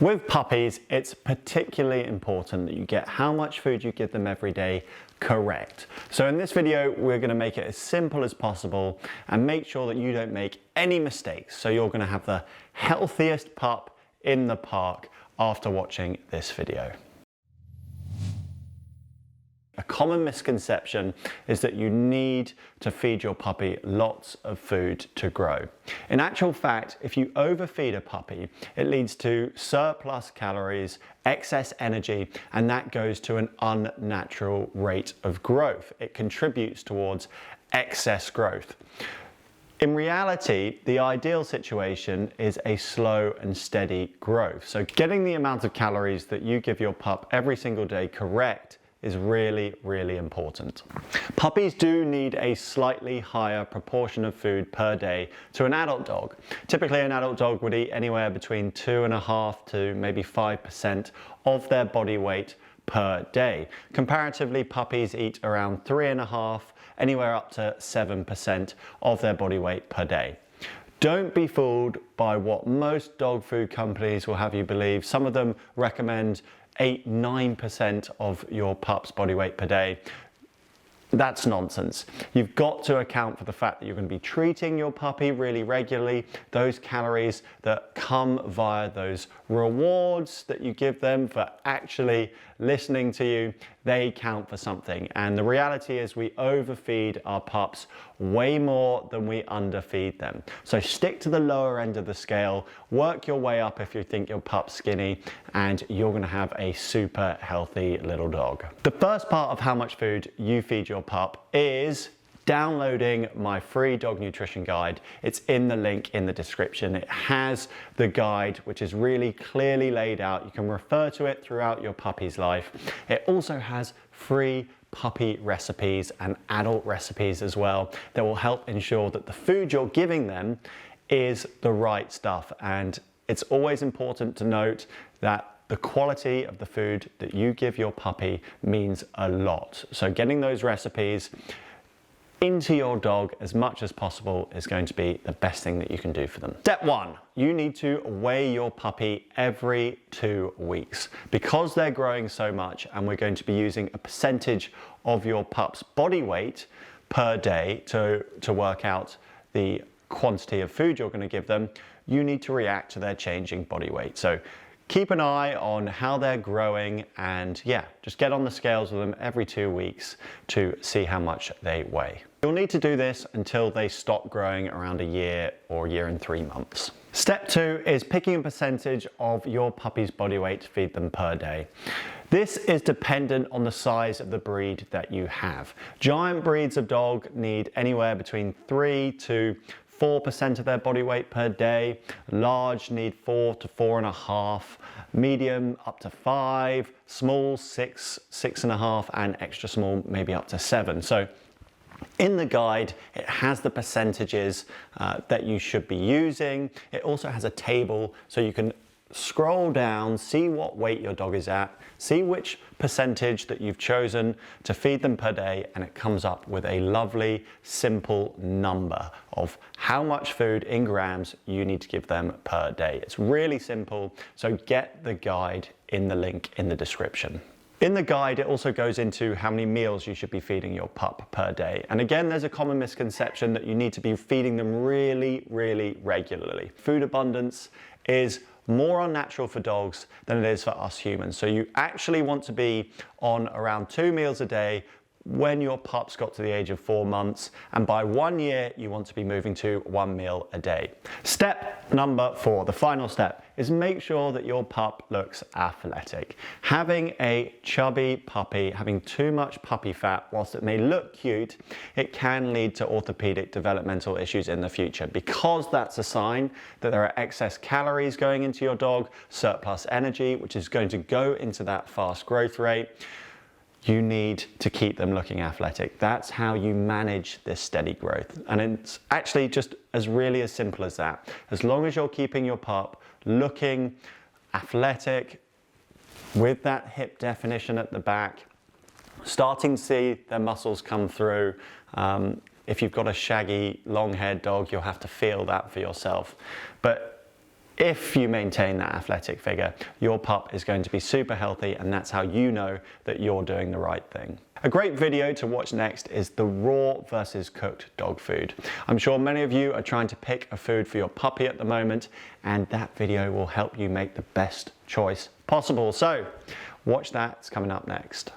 With puppies, it's particularly important that you get how much food you give them every day correct. So in this video, we're going to make it as simple as possible and make sure that you don't make any mistakes. So you're going to have the healthiest pup in the park after watching this video. A common misconception is that you need to feed your puppy lots of food to grow. In actual fact, if you overfeed a puppy, it leads to surplus calories, excess energy, and that goes to an unnatural rate of growth. It contributes towards excess growth. In reality, the ideal situation is a slow and steady growth. So getting the amount of calories that you give your pup every single day correct is really, really important. Puppies do need a slightly higher proportion of food per day to an adult dog. Typically, an adult dog would eat anywhere between 2.5 to maybe 5% of their body weight per day. Comparatively, puppies eat around 3.5, anywhere up to 7% of their body weight per day. Don't be fooled by what most dog food companies will have you believe. Some of them recommend 8-9% of your pup's body weight per day. That's nonsense. You've got to account for the fact that you're going to be treating your puppy really regularly. Those calories that come via those rewards that you give them for actually listening to you, they count for something. And the reality is we overfeed our pups way more than we underfeed them. So stick to the lower end of the scale, work your way up if you think your pup's skinny, and you're going to have a super healthy little dog. The first part of how much food you feed your pup is downloading my free dog nutrition guide. It's in the link in the description. It has the guide, which is really clearly laid out. You can refer to it throughout your puppy's life. It also has free puppy recipes and adult recipes as well that will help ensure that the food you're giving them is the right stuff. And it's always important to note that the quality of the food that you give your puppy means a lot. So getting those recipes into your dog as much as possible is going to be the best thing that you can do for them. Step 1, you need to weigh your puppy every 2 weeks. Because they're growing so much and we're going to be using a percentage of your pup's body weight per day to work out the quantity of food you're going to give them, you need to react to their changing body weight. So keep an eye on how they're growing and just get on the scales with them every 2 weeks to see how much they weigh. You'll need to do this until they stop growing around a year or a year and 3 months. Step 2 is picking a percentage of your puppy's body weight to feed them per day. This is dependent on the size of the breed that you have. Giant breeds of dog need anywhere between 3 to 4% of their body weight per day. Large need 4 to 4.5, medium up to 5, small 6, 6.5, and extra small maybe up to 7. So in the guide, it has the percentages that you should be using. It also has a table so you can scroll down, see what weight your dog is at, see which percentage that you've chosen to feed them per day, and it comes up with a lovely, simple number of how much food in grams you need to give them per day. It's really simple, so get the guide in the link in the description. In the guide, it also goes into how many meals you should be feeding your pup per day. And again, there's a common misconception that you need to be feeding them really, really regularly. Food abundance is more unnatural for dogs than it is for us humans. So you actually want to be on around 2 meals a day when your pup's got to the age of 4 months, and by 1 year you want to be moving to 1 meal a day. Step number 4, the final step, is make sure that your pup looks athletic. Having a chubby puppy, having too much puppy fat, whilst it may look cute, it can lead to orthopedic developmental issues in the future, because that's a sign that there are excess calories going into your dog, surplus energy, which is going to go into that fast growth rate. You need to keep them looking athletic. That's how you manage this steady growth. And it's actually just really as simple as that. As long as you're keeping your pup looking athletic with that hip definition at the back, starting to see their muscles come through. If you've got a shaggy, long-haired dog, you'll have to feel that for yourself. But If you maintain that athletic figure, your pup is going to be super healthy, and that's how you know that you're doing the right thing. A great video to watch next is the raw versus cooked dog food. I'm sure many of you are trying to pick a food for your puppy at the moment, and that video will help you make the best choice possible. So watch that, it's coming up next.